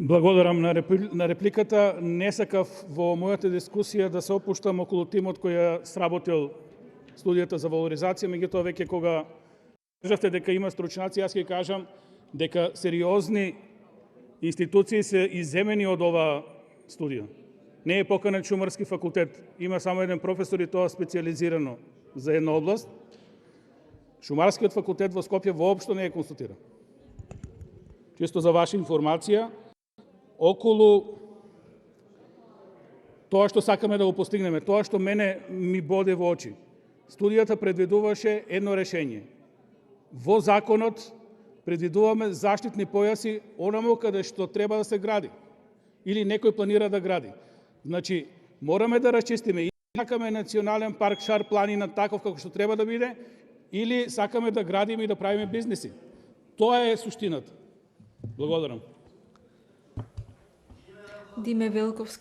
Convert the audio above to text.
Благодарам на репликата. Не сакав во мојата дискусија да се опуштам околу тимот кој ја сработил студијата за валоризација, меѓутоа веќе кога кажавте дека има стручњаци, јас ќе кажам дека сериозни институции се изземени од оваа студија. Не е поканет Шумарски факултет, има само еден професор и тоа специјализирано за една област. Шумарскиот факултет во Скопје воопшто не е консултиран. Чисто за ваша информација, околу тоа што сакаме да го постигнеме, тоа што мене ми боде во очи. Студијата предвидуваше едно решение. Во законот предвидуваме заштитни појаси онаму каде што треба да се гради или некој планира да гради. Значи, мораме да расчистиме или сакаме национален парк Шар планина таков како што треба да биде, или сакаме да градиме и да правиме бизнеси. Тоа е суштината. Благодарам. Диме Велковски.